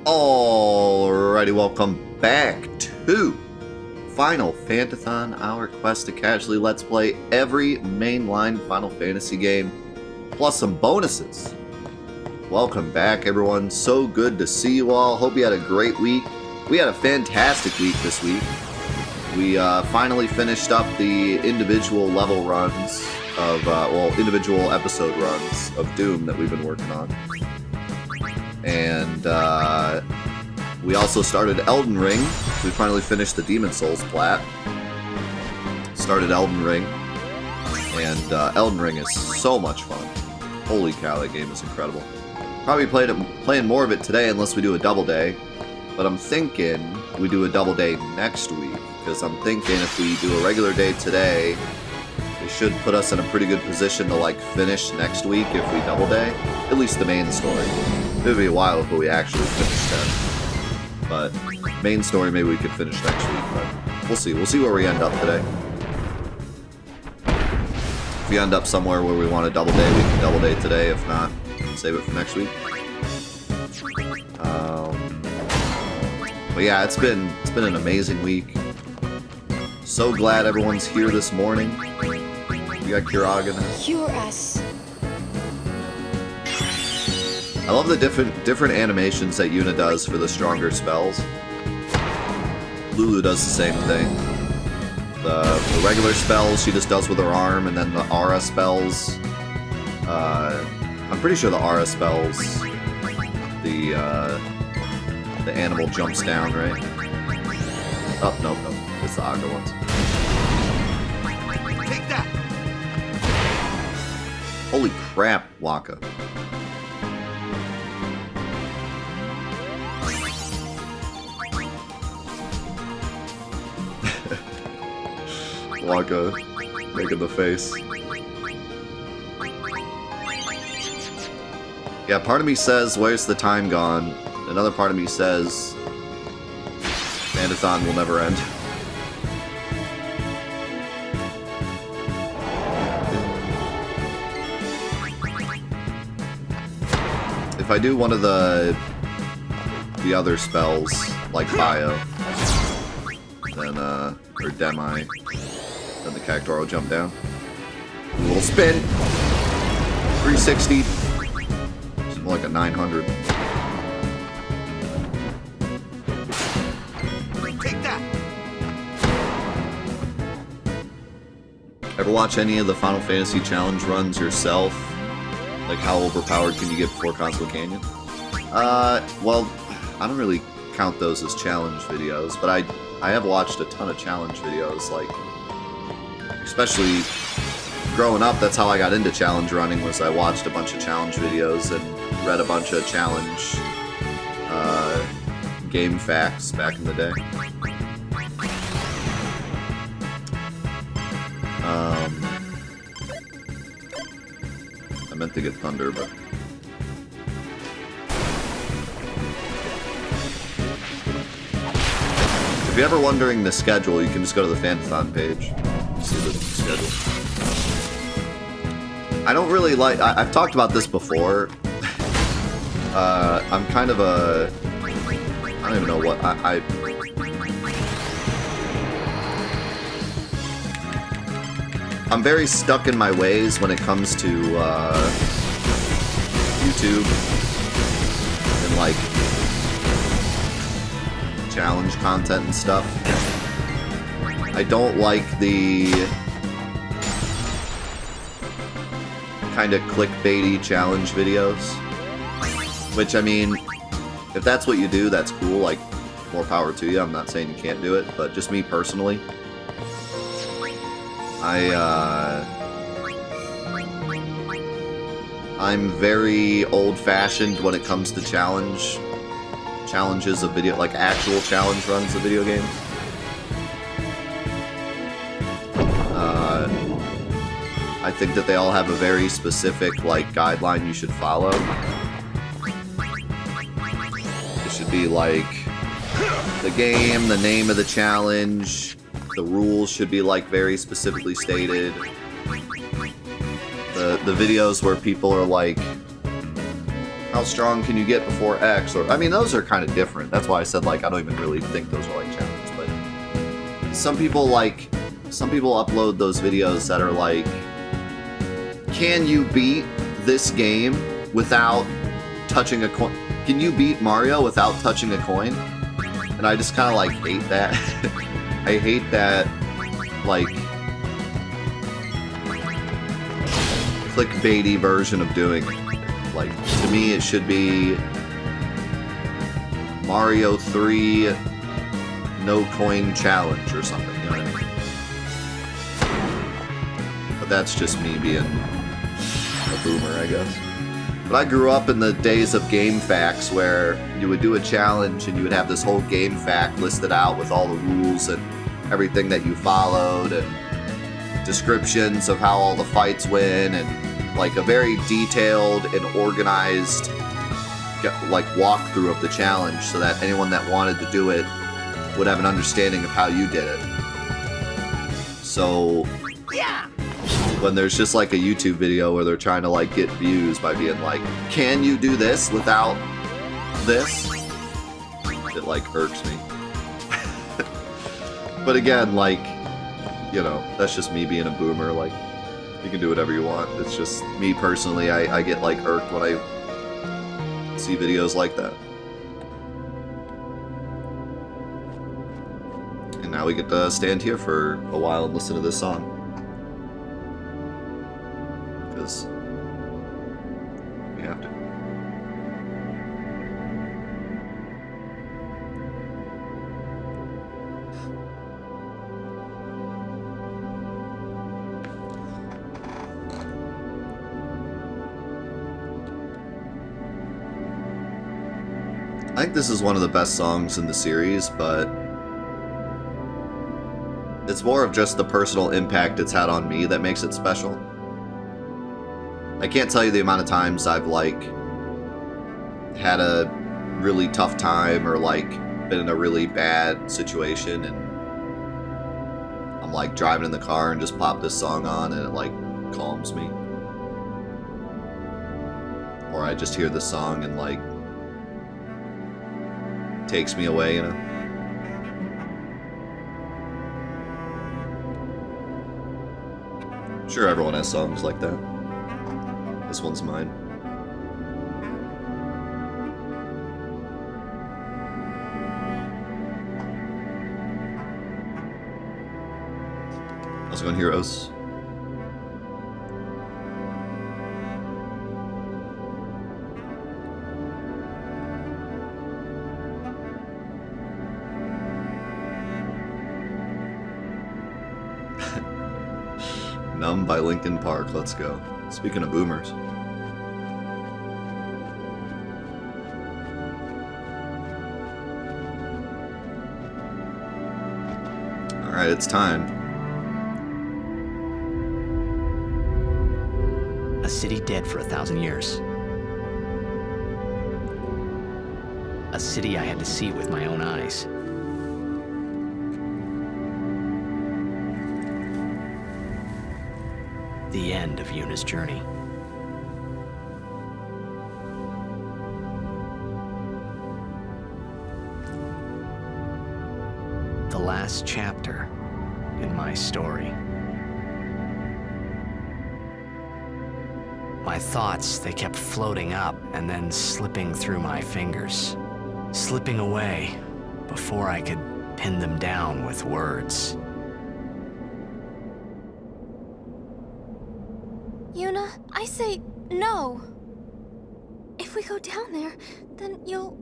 Alrighty, welcome back to Final Fantathon, our quest to casually let's play every mainline Final Fantasy game, plus some bonuses. Welcome back, everyone. So good to see you all. Hope you had a great week. We had a fantastic week this week. We finally finished up the individual level runs of, individual episode runs of Doom that we've been working on. And we also started Elden Ring. We finally finished the Demon Souls plat. Started Elden Ring. And Elden Ring is so much fun. Holy cow, that game is incredible. Probably playing more of it today unless we do a double day. But I'm thinking we do a double day next week. Because I'm thinking if we do a regular day today, it should put us in a pretty good position to like finish next week if we double day. At least the main story. It'll be a while before we actually finish that. But main story, maybe we could finish next week. But we'll see. We'll see where we end up today. If we end up somewhere where we want a double day, we can double day today. If not, save it for next week. But yeah, it's been an amazing week. So glad everyone's here this morning. We got Kiraga. Cure us. I love the different animations that Yuna does for the stronger spells. Lulu does the same thing. The regular spells she just does with her arm, and then the aura spells. I'm pretty sure the aura spells, the animal jumps down, right? Oh, no, it's the Aga ones. Take that! Holy crap, Waka. Waka making the face. Yeah, part of me says, where's the time gone? Another part of me says, Fantathon will never end. If I do one of the other spells, like Bio, then, or Demi, then the Cactuar will jump down. A little spin! 360. It's more like a 900. Take that! Ever watch any of the Final Fantasy challenge runs yourself? Like, how overpowered can you get before Console Canyon? Well, I don't really count those as challenge videos, but I have watched a ton of challenge videos, like, especially growing up, that's how I got into challenge running, was I watched a bunch of challenge videos and read a bunch of challenge game facts back in the day. I meant to get Thunder, but... If you're ever wondering the schedule, you can just go to the Fantathon page. See the schedule. I don't really like... I've talked about this before. I'm kind of a... I don't even know what... I'm very stuck in my ways when it comes to YouTube and like challenge content and stuff. I don't like the kind of clickbaity challenge videos. Which, I mean, if that's what you do, that's cool. Like, more power to you. I'm not saying you can't do it, but just me personally. I'm very old-fashioned when it comes to challenges of video, like actual challenge runs of video games. I think that they all have a very specific, like, guideline you should follow. It should be like the game, the name of the challenge. The rules should be, like, very specifically stated. The videos where people are, like, how strong can you get before X? Or I mean, those are kind of different. That's why I said like I don't even really think those are like challenges. But some people upload those videos that are like, can you beat this game without touching a coin? Can you beat Mario without touching a coin? And I just kind of like hate that. I hate that like clickbaity version of doing it. Like, to me, it should be Mario 3 no coin challenge or something, you know what I mean? But that's just me being a boomer, I guess. But I grew up in the days of game facts where you would do a challenge and you would have this whole game fact listed out with all the rules and everything that you followed and descriptions of how all the fights went and like a very detailed and organized like walkthrough of the challenge so that anyone that wanted to do it would have an understanding of how you did it. So when there's just like a YouTube video where they're trying to like get views by being like, can you do this without this? It like irks me. But again, like, you know, that's just me being a boomer. Like, you can do whatever you want. It's just me personally, I get like irked when I see videos like that. And now we get to stand here for a while and listen to this song. Because we have to. I think this is one of the best songs in the series, but it's more of just the personal impact it's had on me that makes it special. I can't tell you the amount of times I've like had a really tough time or like been in a really bad situation and I'm like driving in the car and just pop this song on and it like calms me. Or I just hear the song and like takes me away, you know. I'm sure everyone has songs like that. This one's mine. How's it going, heroes? Numb by Linkin Park, let's go. Speaking of boomers. Alright, it's time. A city dead for 1,000 years. A city I had to see with my own eyes. The end of Yuna's journey. The last chapter in my story. My thoughts, they kept floating up and then slipping through my fingers, slipping away before I could pin them down with words. Yuna, I say no. If we go down there, then you'll...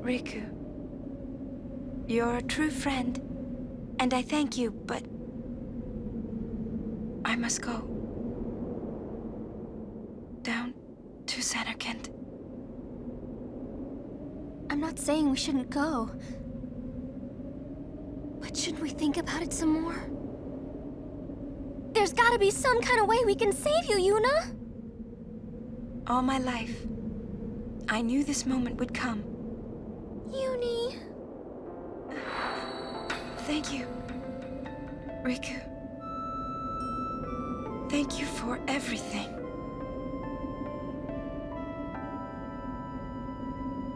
Riku, you're a true friend, and I thank you, but I must go. Down to Samarkand. I'm not saying we shouldn't go. But shouldn't we think about it some more? There's gotta be some kind of way we can save you, Yuna! All my life, I knew this moment would come. Yuni... Thank you. Riku, thank you for everything.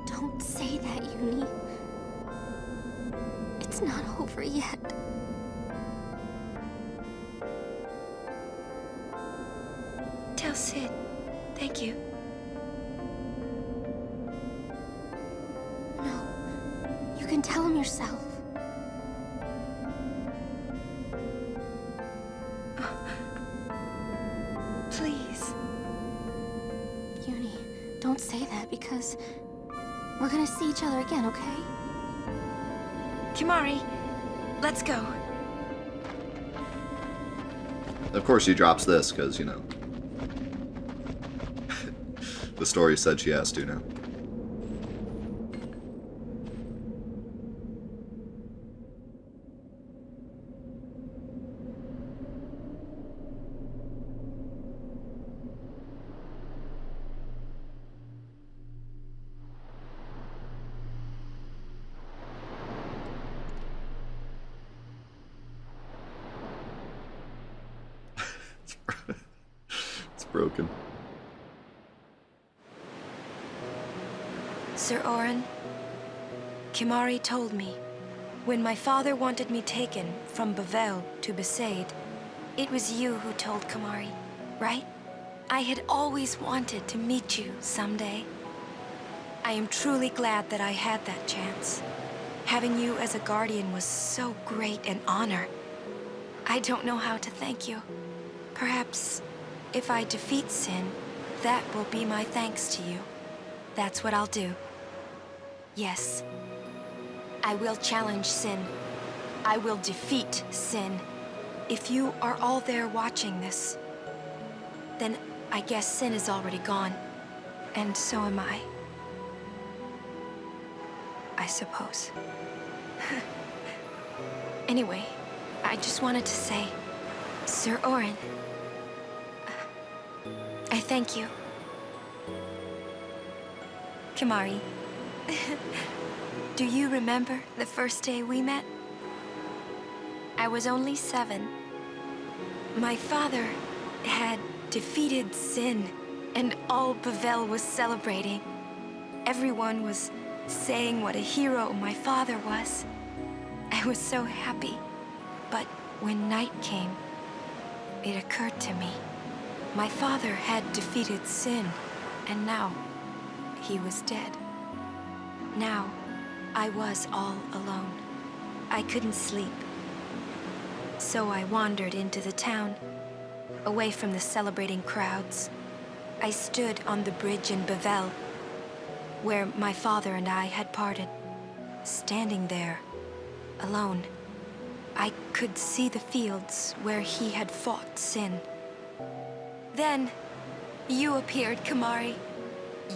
Don't say that, Yuni. It's not over yet. Tell Sid, thank you. No, you can tell him yourself. Please. Yuni, don't say that because we're gonna see each other again, okay? Kimari, let's go. Of course she drops this, because, you know. The story said she has to now. It's broken. Sir Orin, Kimari told me, when my father wanted me taken from Bavel to Besaid, it was you who told Kimari, right? I had always wanted to meet you someday. I am truly glad that I had that chance. Having you as a guardian was so great an honor. I don't know how to thank you. Perhaps, if I defeat Sin, that will be my thanks to you. That's what I'll do. Yes. I will challenge Sin. I will defeat Sin. If you are all there watching this, then I guess Sin is already gone. And so am I. I suppose. Anyway, I just wanted to say, Sir Orin, I thank you. Kimari, do you remember the first day we met? I was only 7. My father had defeated Sin, and all Bavel was celebrating. Everyone was saying what a hero my father was. I was so happy. But when night came, it occurred to me. My father had defeated Sin, and now he was dead. Now, I was all alone. I couldn't sleep. So I wandered into the town, away from the celebrating crowds. I stood on the bridge in Bavel, where my father and I had parted. Standing there, alone, I could see the fields where he had fought Sin. Then, you appeared, Kimari.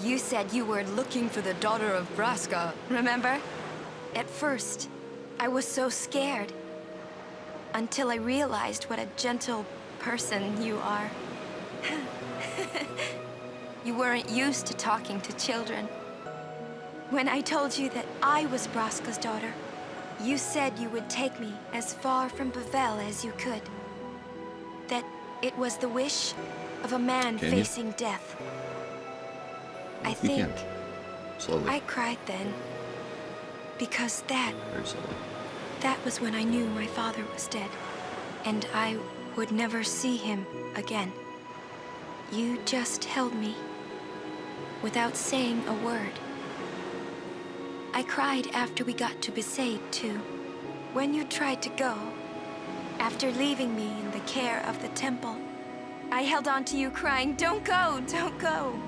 You said you were looking for the daughter of Braska, remember? At first, I was so scared. Until I realized what a gentle person you are. You weren't used to talking to children. When I told you that I was Braska's daughter, you said you would take me as far from Bavel as you could. That it was the wish of a man facing death. I think slowly. I cried then. Because Very slowly. that was when I knew my father was dead. And I would never see him again. You just held me, without saying a word. I cried after we got to Besaid, too. When you tried to go, after leaving me in the care of the temple, I held on to you crying, "Don't go, don't go."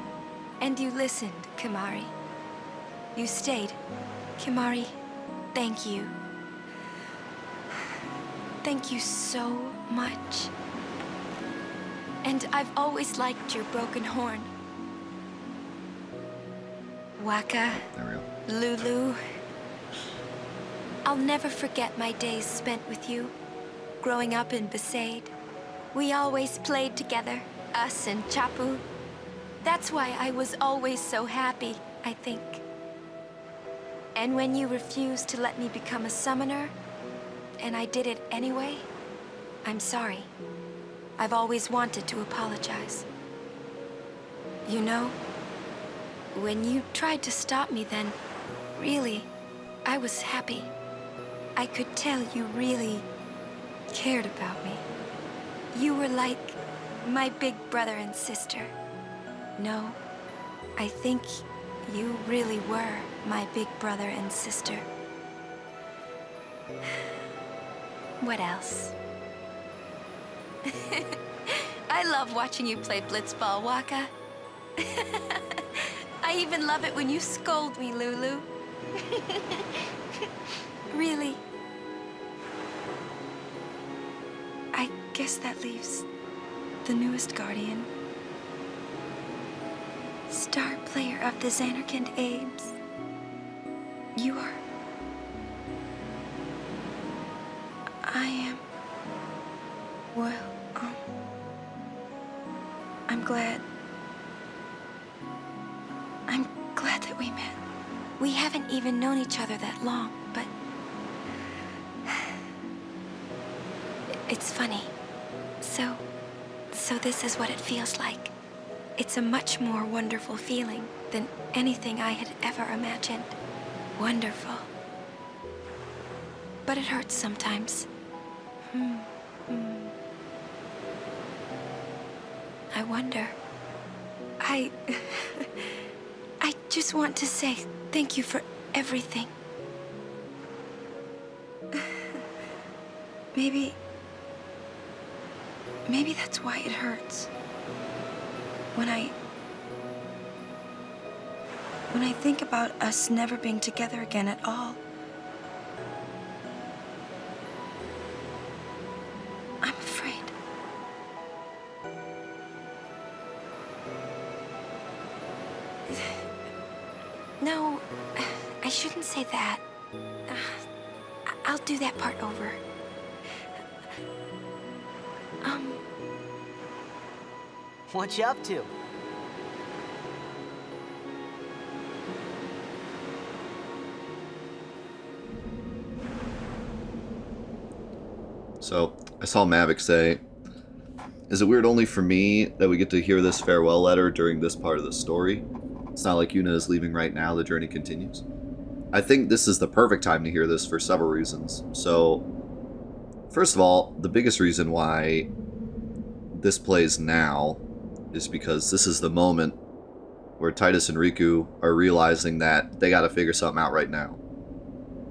And you listened, Kimari. You stayed. Kimari, thank you. Thank you so much. And I've always liked your broken horn. Waka, There we go. Lulu. I'll never forget my days spent with you, growing up in Besaid. We always played together, us and Chapu. That's why I was always so happy, I think. And when you refused to let me become a summoner, and I did it anyway, I'm sorry. I've always wanted to apologize. You know, when you tried to stop me then, really, I was happy. I could tell you really cared about me. You were like my big brother and sister. No, I think you really were my big brother and sister. What else? I love watching you play Blitzball, Waka. I even love it when you scold me, Lulu. Really. I guess that leaves the newest Guardian. Star player of the Xanarkand Abes. You are... I am... Well, I'm glad that we met. We haven't even known each other that long, but... It's funny. So this is what it feels like. It's a much more wonderful feeling than anything I had ever imagined. Wonderful. But it hurts sometimes. I wonder. I just want to say thank you for everything. Maybe that's why it hurts. When I think about us never being together again at all, I'm afraid. No, I shouldn't say that. I'll do that part over. What you up to? So, I saw Mavic say, is it weird only for me that we get to hear this farewell letter during this part of the story? It's not like Yuna is leaving right now, the journey continues. I think this is the perfect time to hear this for several reasons. So, first of all, the biggest reason why this plays now is because this is the moment where Titus and Riku are realizing that they gotta figure something out right now.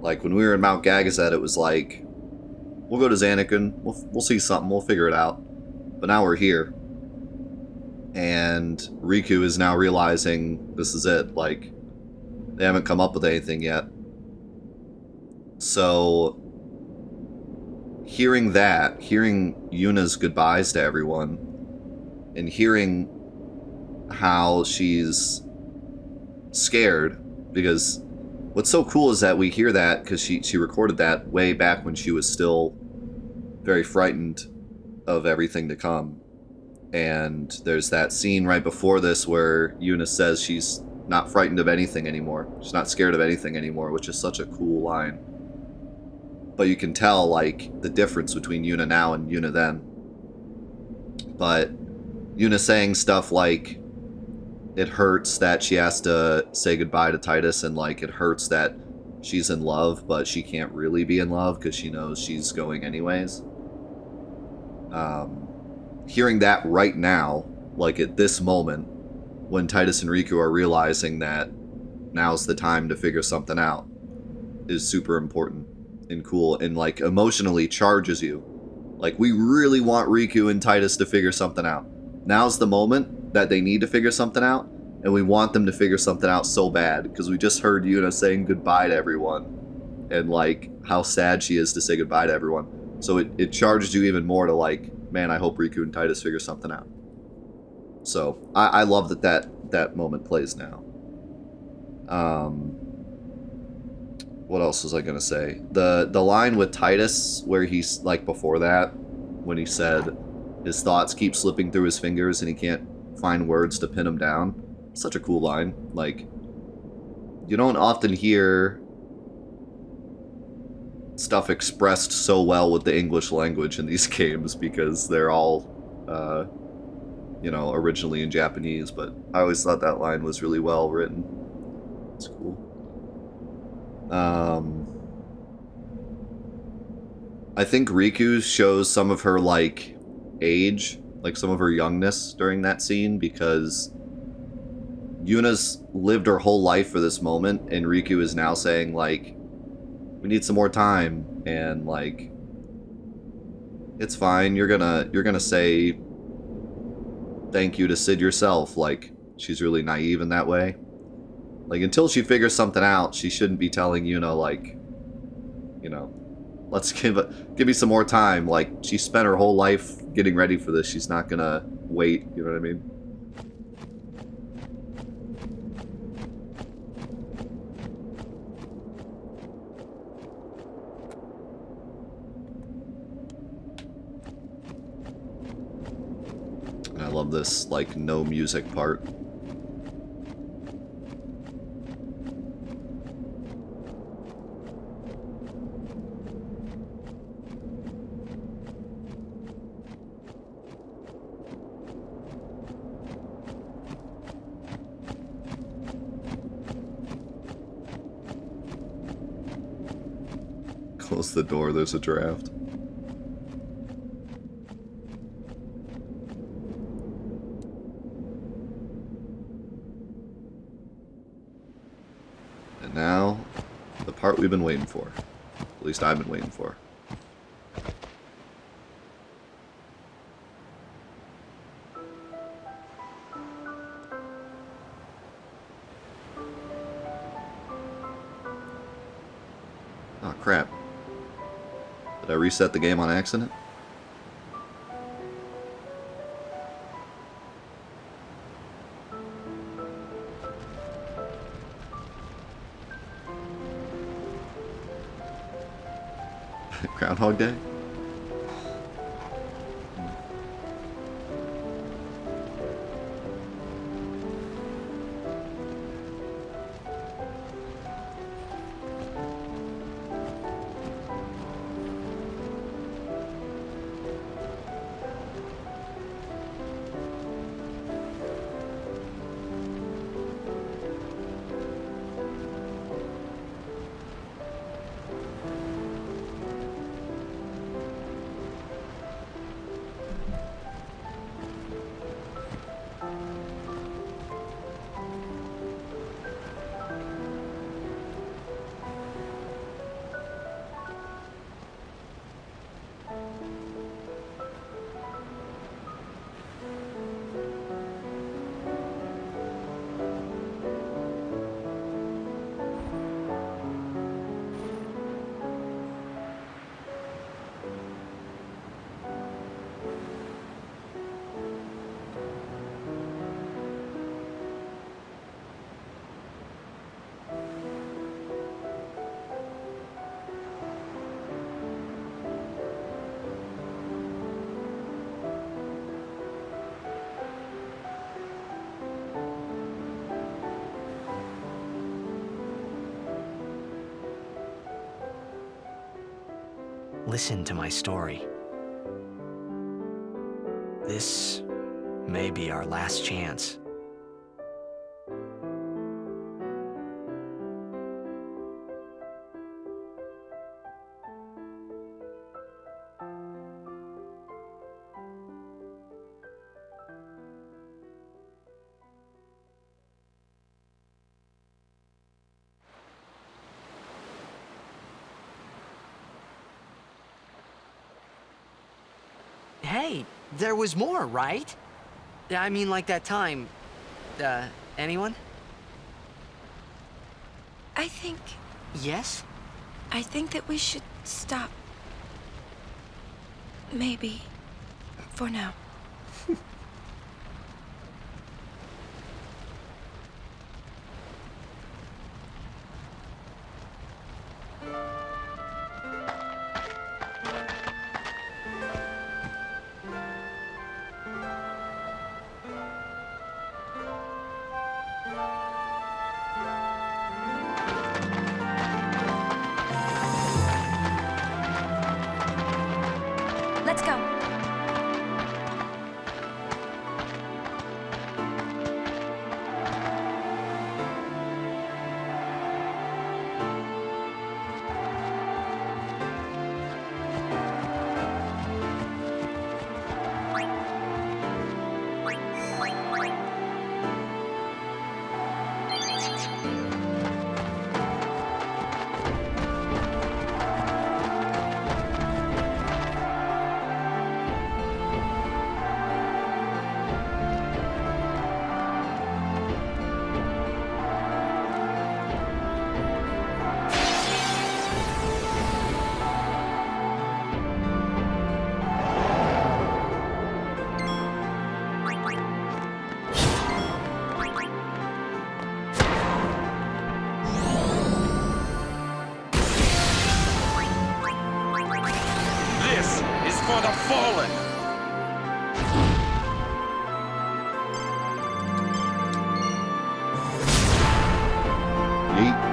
Like, when we were in Mount Gagazet, it was like, we'll go to Xanarkand, we'll see something, we'll figure it out. But now we're here. And Riku is now realizing this is it. Like, they haven't come up with anything yet. So, hearing that, hearing Yuna's goodbyes to everyone, and hearing how she's scared, because what's so cool is that we hear that because she recorded that way back when she was still very frightened of everything to come. And there's that scene right before this where Yuna says she's not frightened of anything anymore. She's not scared of anything anymore, which is such a cool line. But you can tell, like, the difference between Yuna now and Yuna then. But Yuna saying stuff like, it hurts that she has to say goodbye to Titus, and, like, it hurts that she's in love, but she can't really be in love because she knows she's going anyways. Hearing that right now, like at this moment, when Titus and Riku are realizing that now's the time to figure something out, is super important and cool, and like emotionally charges you. Like, we really want Riku and Titus to figure something out. Now's the moment that they need to figure something out, and we want them to figure something out so bad, because we just heard Yuna saying goodbye to everyone, and like how sad she is to say goodbye to everyone. So it charges you even more to like, man, I hope Riku and Titus figure something out. So I love that moment plays now. What else was I gonna say? The line with Titus where he's like before that, when he said his thoughts keep slipping through his fingers and he can't find words to pin them down. Such a cool line. Like, you don't often hear stuff expressed so well with the English language in these games because they're all, you know, originally in Japanese. But I always thought that line was really well written. It's cool. I think Riku shows some of her, like, age, like some of her youngness during that scene, because Yuna's lived her whole life for this moment, and Riku is now saying, like, we need some more time, and, like, it's fine, you're gonna say thank you to Sid yourself. Like, she's really naive in that way. Like, until she figures something out, she shouldn't be telling Yuna, like, you know, let's give me some more time. Like, she spent her whole life getting ready for this. She's not gonna wait, you know what I mean? And I love this, like, no music part. Close the door, there's a draft. And now, the part we've been waiting for. At least I've been waiting for. Oh crap. Did I reset the game on accident? Groundhog Day? Listen to my story. This may be our last chance. Hey, there was more, right? I mean, like that time. Anyone? I think Yes? that we should stop. Maybe. For now. the fallen. Yeet.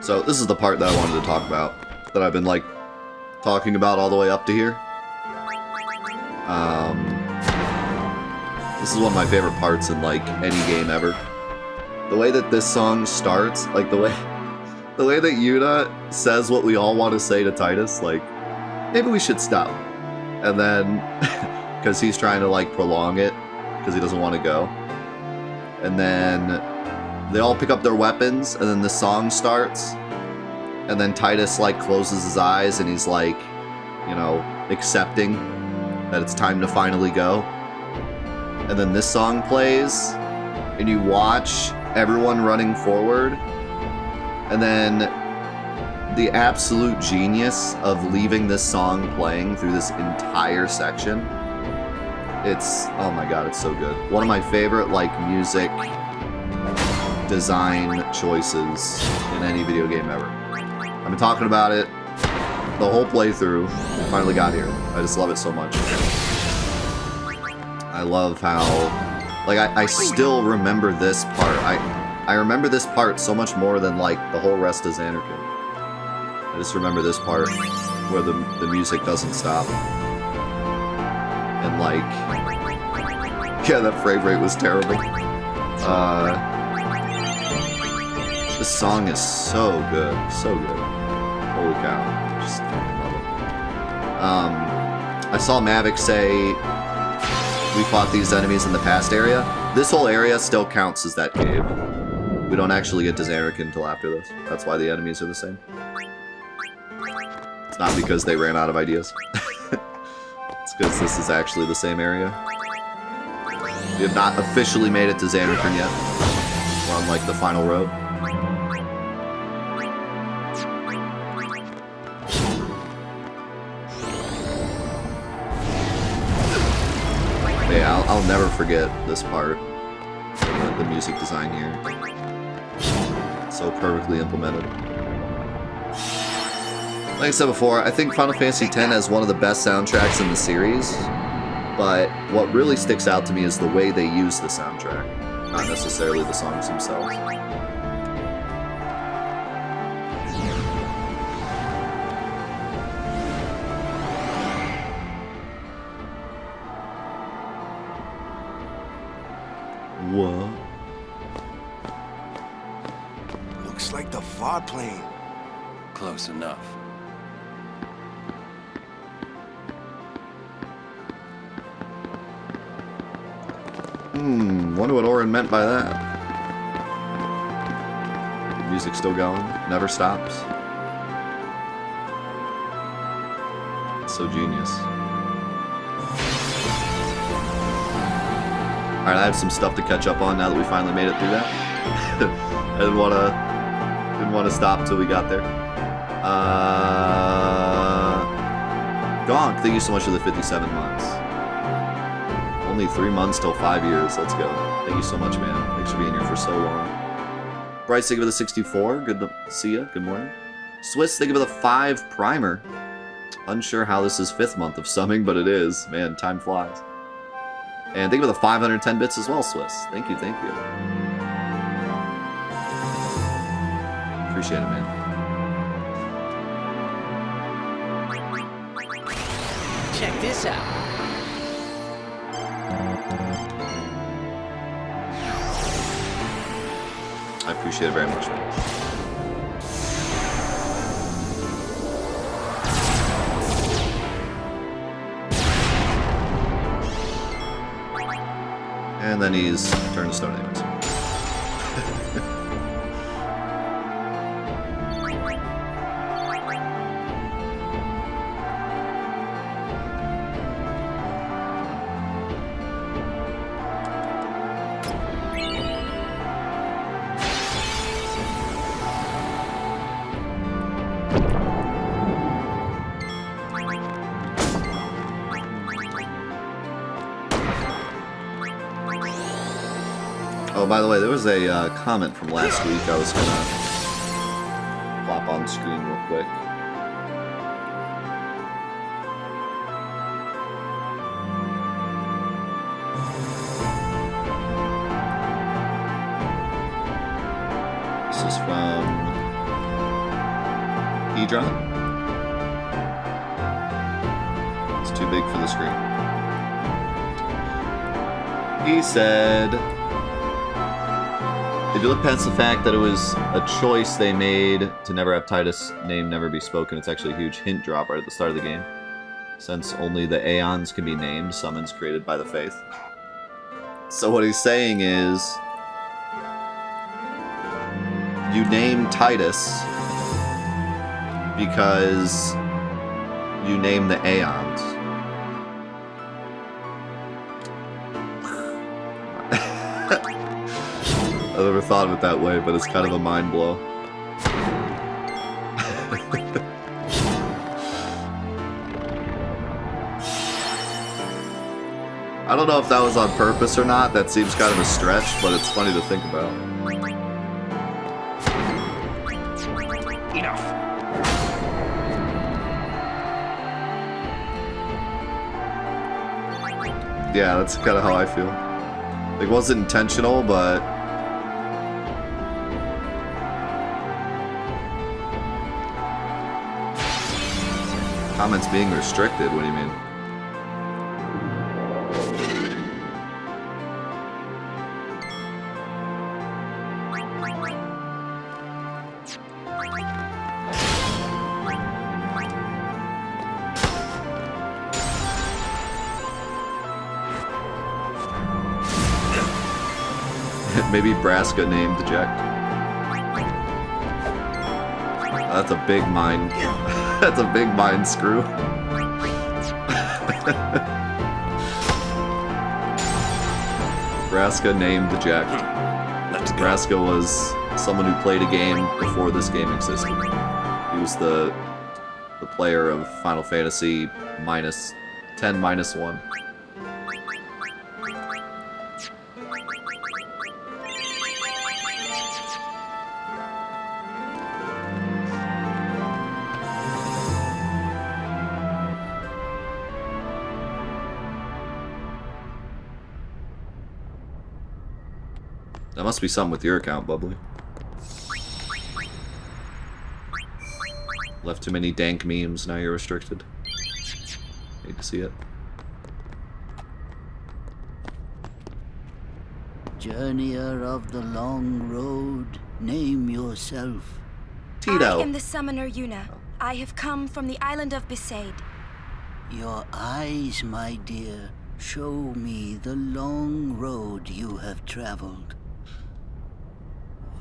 So this is the part that I wanted to talk about, that I've been like talking about all the way up to here. This is one of my favorite parts in like any game ever. The way that this song starts, like the way that Yuna says what we all want to say to Titus, like, maybe we should stop. And then, because he's trying to like prolong it, because he doesn't want to go. And then they all pick up their weapons, and then the song starts. And then Titus like closes his eyes and he's like, you know, accepting that it's time to finally go. And then this song plays, and you watch everyone running forward. And then the absolute genius of leaving this song playing through this entire section. It's, oh my god, it's so good. One of my favorite like music design choices in any video game ever. I've been talking about it the whole playthrough. I finally got here. I just love it so much. I love how, like, I still remember this part. I remember this part so much more than like the whole rest of Xanarkand. I just remember this part where the music doesn't stop. And like, yeah, that frame rate was terrible. This song is so good, so good. Holy cow, just fucking love it. I saw Mavic say we fought these enemies in the past area. This whole area still counts as that cave. We don't actually get to Xanarkand until after this. That's why the enemies are the same. It's not because they ran out of ideas. It's because this is actually the same area. We have not officially made it to Xanarkand yet. We're on like the final road. But yeah, I'll never forget this part. The music design here. So perfectly implemented. Like I said before, I think Final Fantasy X has one of the best soundtracks in the series, but what really sticks out to me is the way they use the soundtrack, not necessarily the songs themselves. What? Looks like the far plane. Close enough. Wonder what Orin meant by that. The music's still going, never stops. It's so genius. Alright, I have some stuff to catch up on now that we finally made it through that. I didn't want to stop until we got there. Gonk, thank you so much for the 57 months. Only 3 months till 5 years. Let's go. Thank you so much, man. Thanks for being here for so long. Bryce, thank you for the 64. Good to see you. Good morning. Swiss, thank you for the 5 primer. Unsure how this is 5th month of summing, but it is. Man, time flies. And thank you for the 510 bits as well, Swiss. Thank you, thank you. Appreciate it, man. Check this out. I appreciate it very much, man. And then he's turned to stone anyways. by the way, there was a comment from last week I was gonna plop on screen real quick. This is from Edron. It's too big for the screen. He said, "Did you look past the fact that it was a choice they made to never have Titus' name never be spoken? It's actually a huge hint drop right at the start of the game. Since only the Aeons can be named, summons created by the Faith." So what he's saying is, you name Titus because you name the Aeons. I've never thought of it that way, but it's kind of a mind blow. I don't know if that was on purpose or not. That seems kind of a stretch, but it's funny to think about. Enough. Yeah, that's kind of how I feel. It wasn't intentional, but comments being restricted, what do you mean? Maybe Braska named Eject. That's a big mind. That's a big mind screw. Braska named Eject. Braska was someone who played a game before this game existed. He was the player of Final Fantasy -10-1. That must be something with your account, Bubbly. Left too many dank memes, now you're restricted. Hate to see it. Journeyer of the long road, name yourself. Tito. I am the summoner Yuna. I have come from the island of Besaid. Your eyes, my dear, show me the long road you have traveled.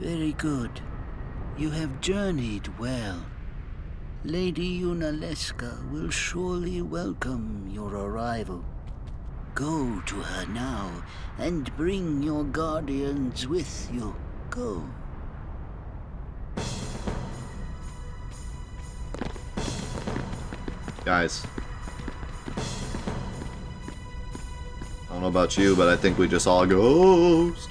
Very good. You have journeyed well. Lady Yunalesca will surely welcome your arrival. Go to her now, and bring your guardians with you. Go. Guys. I don't know about you, but I think we just all ghost.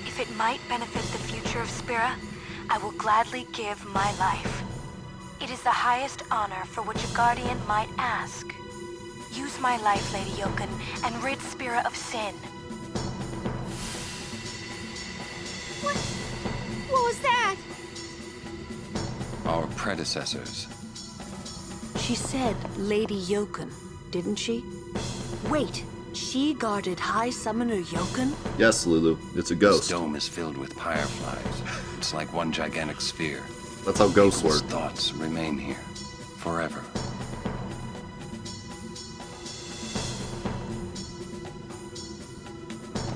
If it might benefit the future of Spira, I will gladly give my life. It is the highest honor for which a guardian might ask. Use my life, Lady Yoken, and rid Spira of sin. What was that? Our predecessors. She said Lady Yoken, didn't she? Wait, she guarded High Summoner Yoken? Yes, Lulu. It's a This ghost. dome is filled with fireflies. It's like one gigantic sphere. That's how ghosts People's work. thoughts remain here. Forever.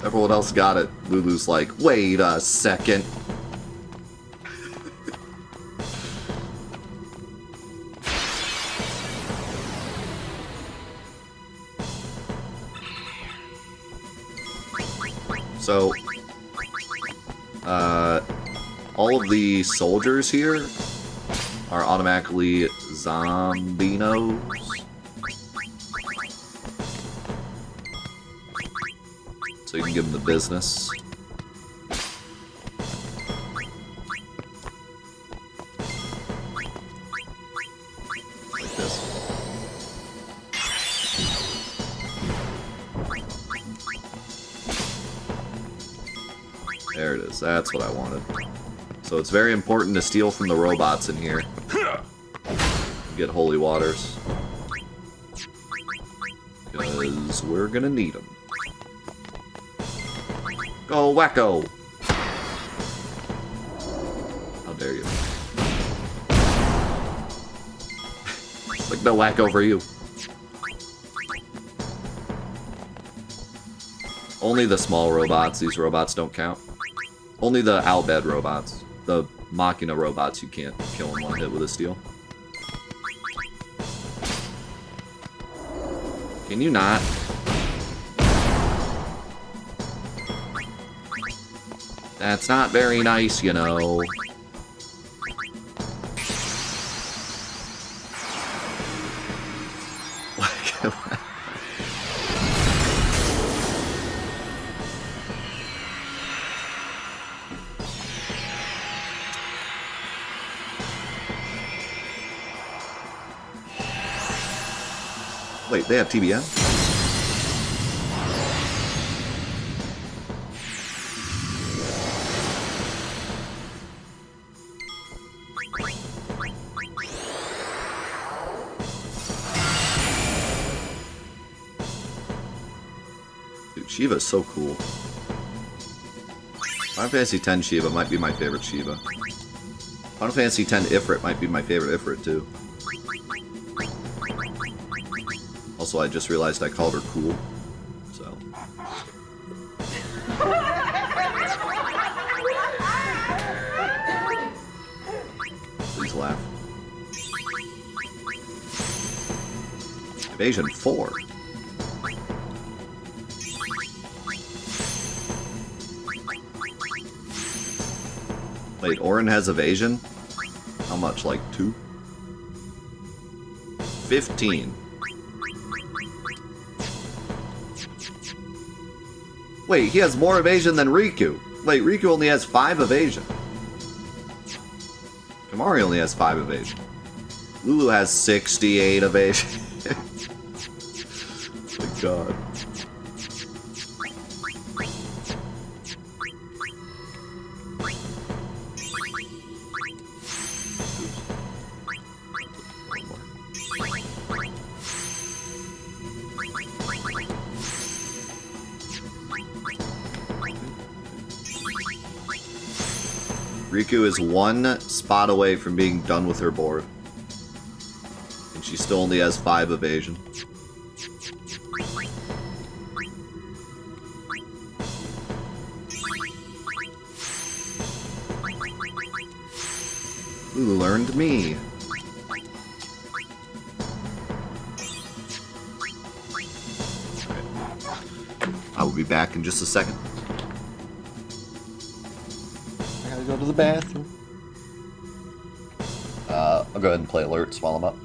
Everyone else got it. Lulu's like, wait a second. So, All of the soldiers here are automatically zombinos. So you can give them the business. Like this. There it is. That's what I wanted. So it's very important to steal from the robots in here. Get holy waters. Because we're gonna need them. Go, wacko! How dare you. Like no wacko for you. Only the small robots. These robots don't count. Only the Albed robots. The Machina robots you can't kill in one hit with a steel. Can you not? That's not very nice, you know. Wait, they have TBM? Dude, Shiva's so cool. Final Fantasy X Shiva might be my favorite Shiva. Final Fantasy X Ifrit might be my favorite Ifrit too. Also, I just realized I called her cool, so. Please laugh. Evasion 4. Wait, Orin has evasion? How much, like 2? 15. Wait, he has more evasion than Riku. Wait, Riku only has 5 evasion. Kamari only has 5 evasion. Lulu has 68 evasion. My god. Riku is 1 spot away from being done with her board. And she still only has 5 evasion. Who learned me? I will be back in just a second. Go to the bathroom. I'll go ahead and play alerts while I'm up.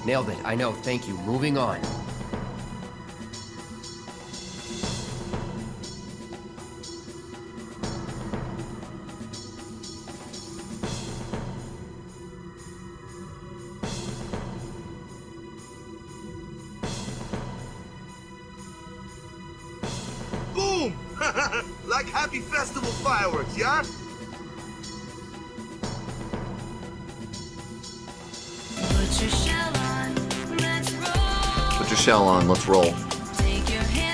Nailed it. I know. Thank you. Moving on. Boom! Like happy festival fireworks, yeah? Put your shell on, let's roll.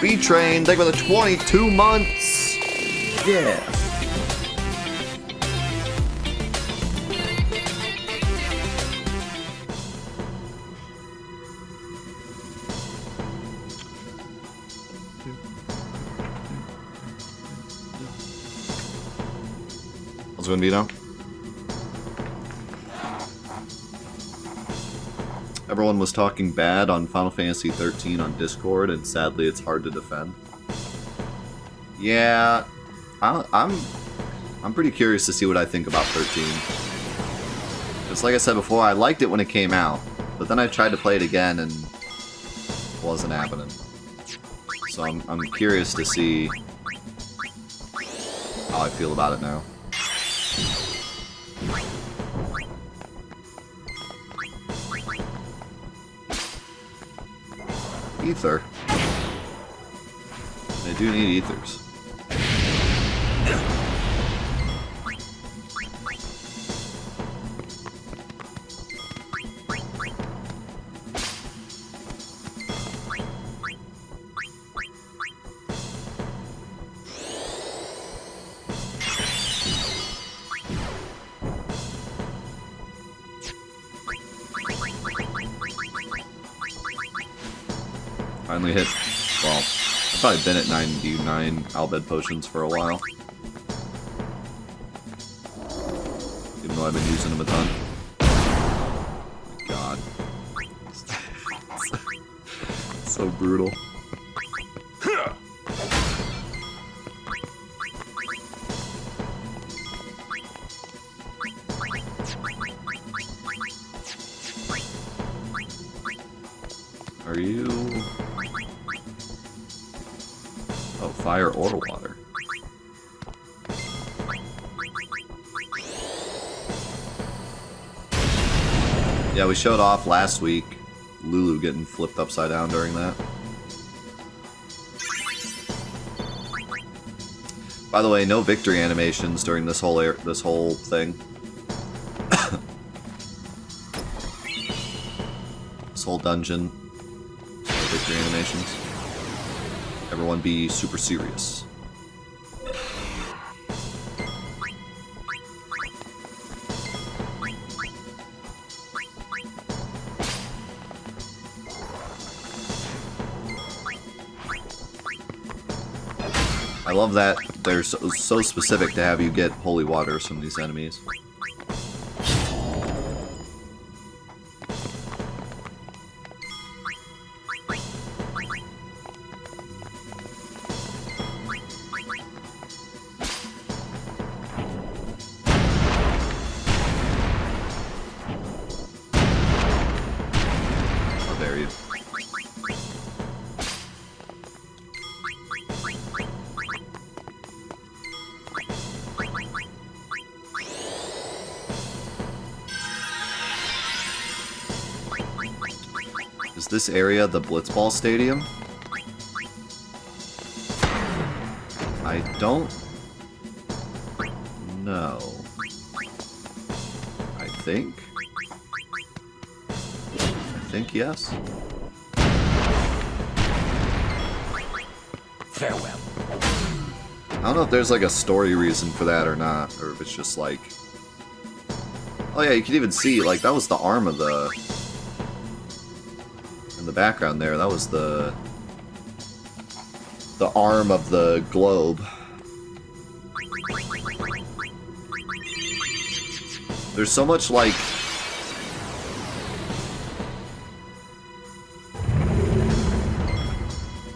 B-Train, thank you for the 22 months! Yeah! How's it going, Vito? Everyone was talking bad on Final Fantasy 13 on Discord, and sadly, it's hard to defend. Yeah, I'm pretty curious to see what I think about 13. Just like I said before, I liked it when it came out, but then I tried to play it again and it wasn't happening. So I'm curious to see how I feel about it now. Ether. They do need ethers. Finally hit, well, I've probably been at 99 Albed potions for a while. Even though I've been using them a ton. God. So brutal. Are you... Oh, fire or water. Yeah, we showed off last week Lulu getting flipped upside down during that. By the way, no victory animations during this whole thing. This whole dungeon. No victory animations. Everyone be super serious. I love that they're so specific to have you get holy waters from these enemies. Is this area the Blitzball Stadium? I don't know. I think yes. Farewell. I don't know if there's like a story reason for that or not, or if it's just like... Oh yeah, you can even see, like, that was the arm of the... In the background there, that was the arm of the globe. There's so much, like...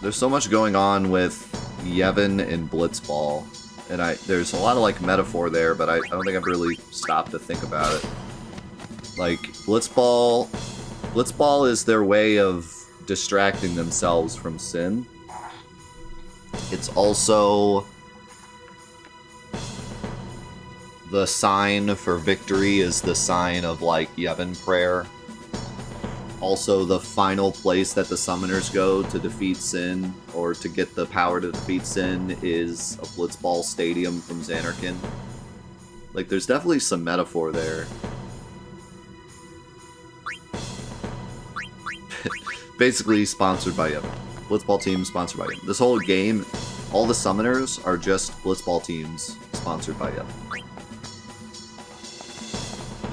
There's so much going on with Yevon and Blitzball, and there's a lot of like metaphor there, but I don't think I've really stopped to think about it. Like, Blitzball Blitzball is their way of distracting themselves from sin. It's also the sign for victory is the sign of, like, Yevon prayer. Also, the final place that the summoners go to defeat Sin, or to get the power to defeat Sin, is a Blitzball stadium from Xanarkand. Like, there's definitely some metaphor there. Basically sponsored by Yevon. Blitzball team sponsored by Yevon. This whole game, all the summoners are just Blitzball teams sponsored by Yevon.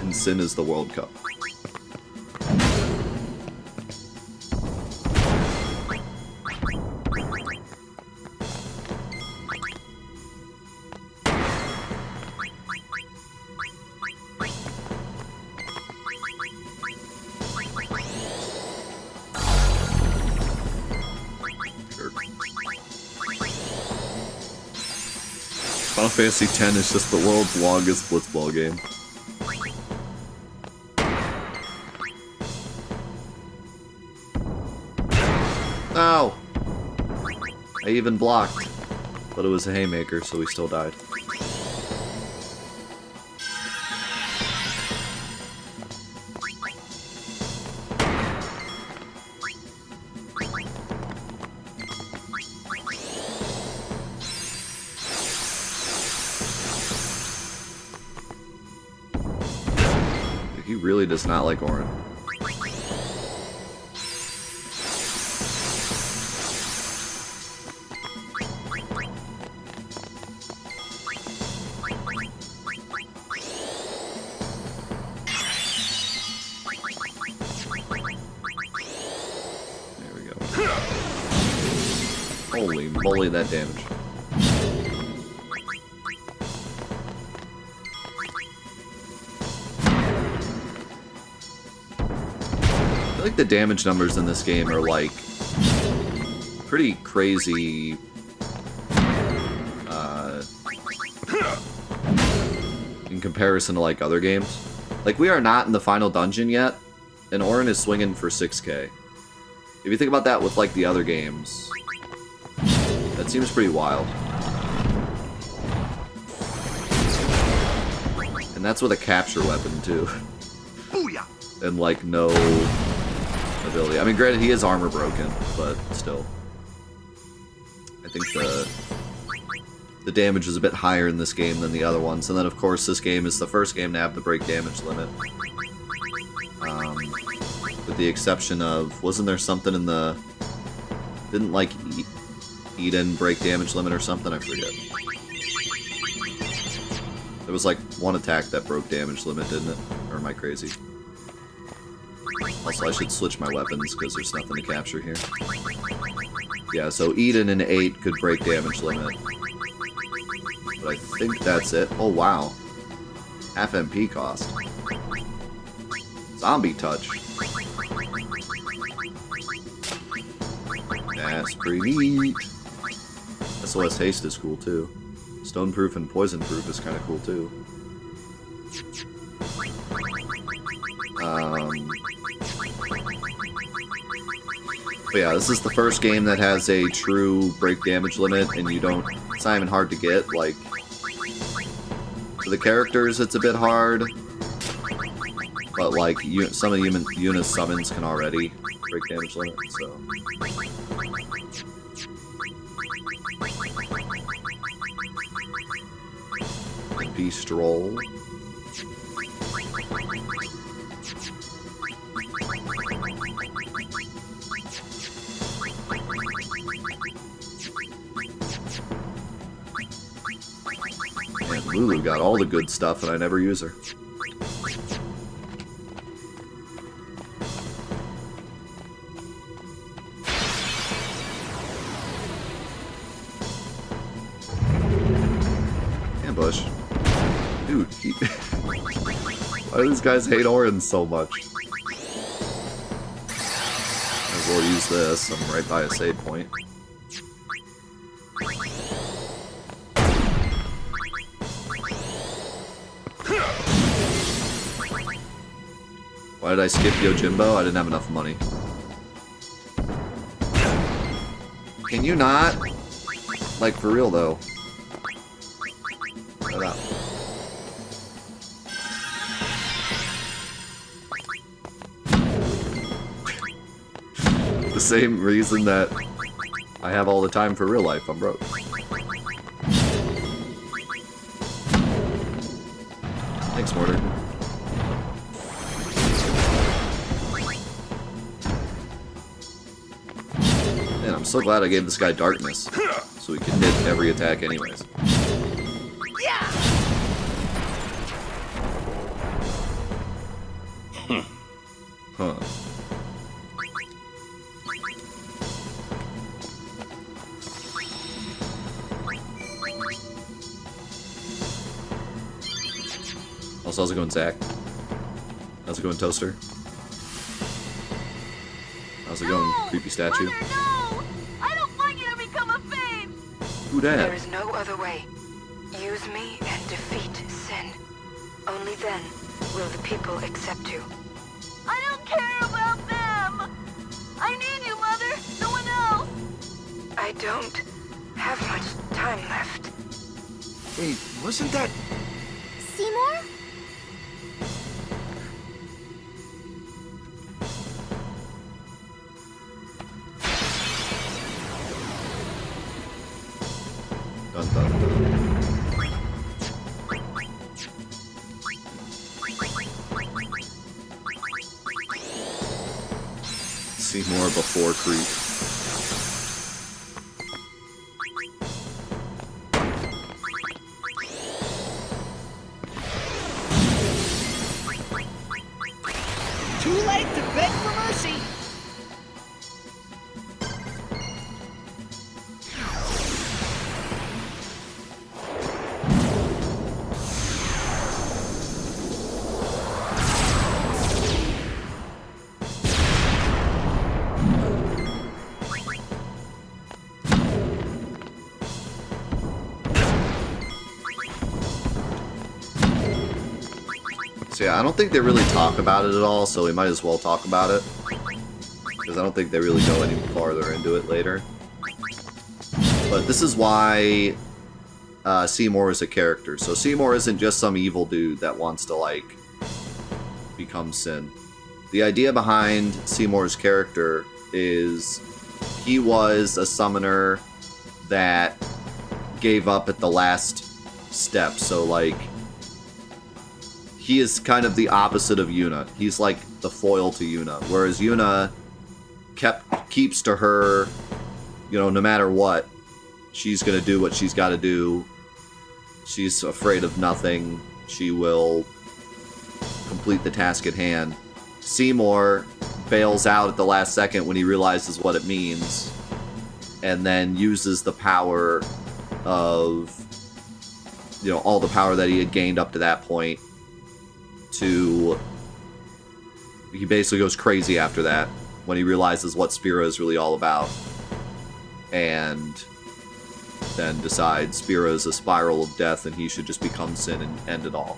And Sin is the World Cup. Final Fantasy X is just the world's longest Blitzball game. Ow! I even blocked, but it was a haymaker, so we still died. He really does not like Orin. There we go. Holy moly, that damage. I feel like the damage numbers in this game are, like, pretty crazy. In comparison to, like, other games. Like, we are not in the final dungeon yet, and Orin is swinging for 6k. If you think about that with, like, the other games, that seems pretty wild. And that's with a capture weapon, too. And, like, no ability. I mean, granted, he is armor broken, but still. I think the damage is a bit higher in this game than the other ones. And then, of course, this game is the first game to have the break damage limit. With the exception of... Wasn't there something in the... Didn't, like, Eden break damage limit or something? I forget. There was, like, one attack that broke damage limit, didn't it? Or am I crazy? Also, I should switch my weapons because there's nothing to capture here. Yeah, so Eden and 8 could break damage limit. But I think that's it. Oh, wow. Half MP cost. Zombie touch. That's pretty neat. SOS haste is cool too. Stone proof and poison proof is kind of cool too. But yeah, this is the first game that has a true break damage limit, and you don't... It's not even hard to get, like... For the characters, it's a bit hard. But, like, some of Yuna's summons can already break damage limit, so... Beast roll. Man, Lulu got all the good stuff and I never use her. Ambush. Dude, why do these guys hate Orin so much? Might as well use this. I'm right by a save point. Why Why did I skip Yojimbo? I didn't have enough money. Can you not? Like, for real, though. Shut up. The same reason that I have all the time for real life. I'm broke. Thanks, Mortar. Man, I'm so glad I gave this guy darkness, so he can hit every attack anyways. Huh. Also, how's it going, Zach? How's it going, Toaster? How's it going, creepy statue? Mother, no! I don't want you to become a babe! Who dat? There is no other way. Use me and defeat sin. Only then will the people accept you. I don't care about them! I need you, Mother! No one else! I don't have much time left. Wait, wasn't that... Seymour? Dun, dun, dun. Seymour before Creep. Too late to beg for mercy. So yeah, I don't think they really talk about it at all, so we might as well talk about it. Because I don't think they really go any farther into it later. But this is why Seymour is a character. So Seymour isn't just some evil dude that wants to, like, become Sin. The idea behind Seymour's character is he was a summoner that gave up at the last step. So, like, he is kind of the opposite of Yuna. He's like the foil to Yuna. Whereas Yuna keeps to her, you know, no matter what, she's going to do what she's got to do. She's afraid of nothing. She will complete the task at hand. Seymour bails out at the last second when he realizes what it means, and then uses the power of, you know, all the power that he had gained up to that point to... He basically goes crazy after that when he realizes what Spira is really all about, and then decides Spira is a spiral of death and he should just become Sin and end it all.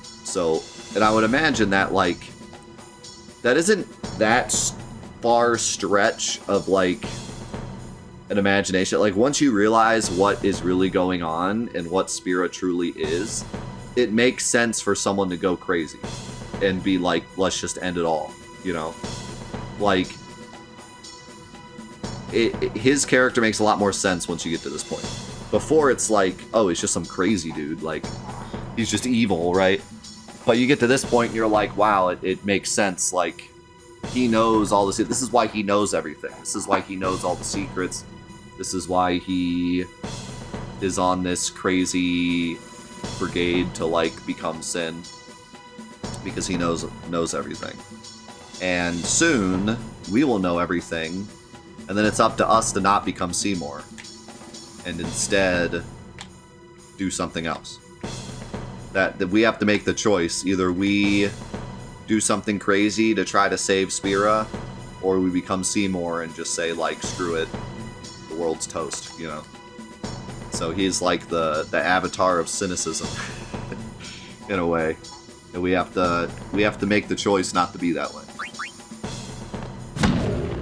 So, and I would imagine that, like, that isn't that far stretch of, like, an imagination. Like, once you realize what is really going on and what Spira truly is, it makes sense for someone to go crazy and be like, let's just end it all, you know? Like, his character makes a lot more sense once you get to this point. Before, it's like, oh, he's just some crazy dude, like, he's just evil, right? But you get to this point and you're like, wow, it makes sense, like, he knows all this. This is why he knows everything. This is why he knows all the secrets. This is why he is on this crazy brigade to, like, become Sin, because he knows everything. And soon we will know everything, and then it's up to us to not become Seymour and instead do something else. That we have to make the choice. Either we do something crazy to try to save Spira, or we become Seymour and just say, like, screw it, the world's toast, you know? So he's like the avatar of cynicism, in a way. And we have to make the choice not to be that way.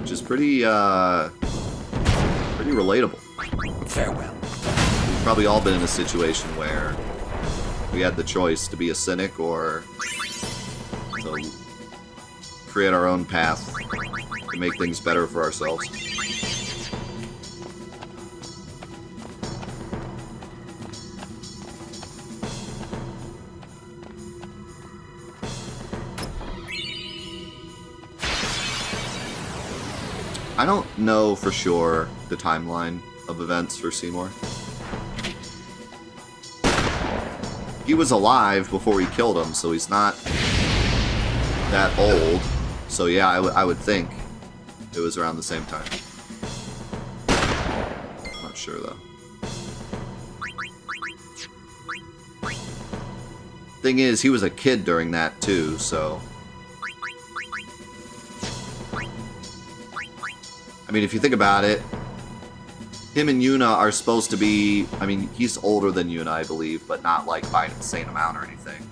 Which is pretty relatable. Farewell. We've probably all been in a situation where we had the choice to be a cynic or to create our own path to make things better for ourselves. I don't know for sure the timeline of events for Seymour. He was alive before we killed him, so he's not that old. So yeah, I would think it was around the same time. I'm not sure though. Thing is, he was a kid during that too, so... I mean, if you think about it, him and Yuna are supposed to be... I mean, he's older than Yuna, I believe, but not, like, by an insane amount or anything.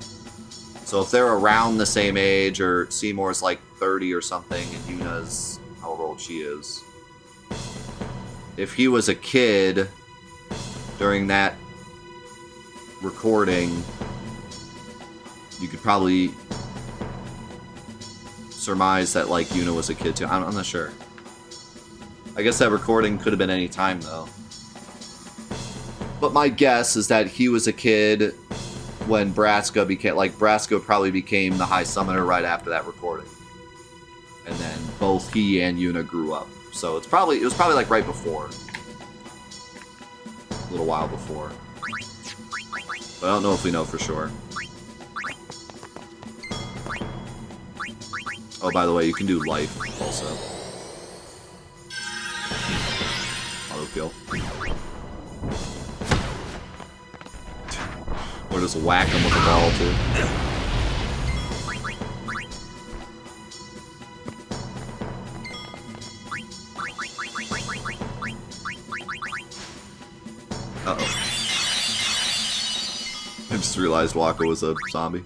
So if they're around the same age, or Seymour's, like, 30 or something, and Yuna's however old she is... If he was a kid during that recording, you could probably surmise that, like, Yuna was a kid, too. I'm not sure. I guess that recording could have been any time, though. But my guess is that he was a kid when Braska became... Like, Braska probably became the High Summoner right after that recording. And then both he and Yuna grew up. So it was probably like right before. A little while before. But I don't know if we know for sure. Oh, by the way, you can do life also. Kill. Or just whack him with a ball, too. Uh-oh. I just realized Waka was a zombie.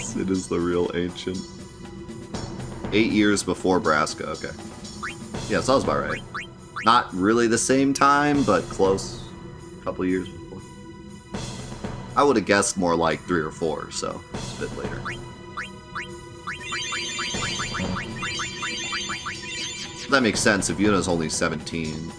Sid is the real ancient. 8 years before Braska, okay. Yeah, so that was about right. Not really the same time, but close. A couple years before. I would have guessed more like 3 or 4, so it's a bit later. That makes sense if Yuna's only 17.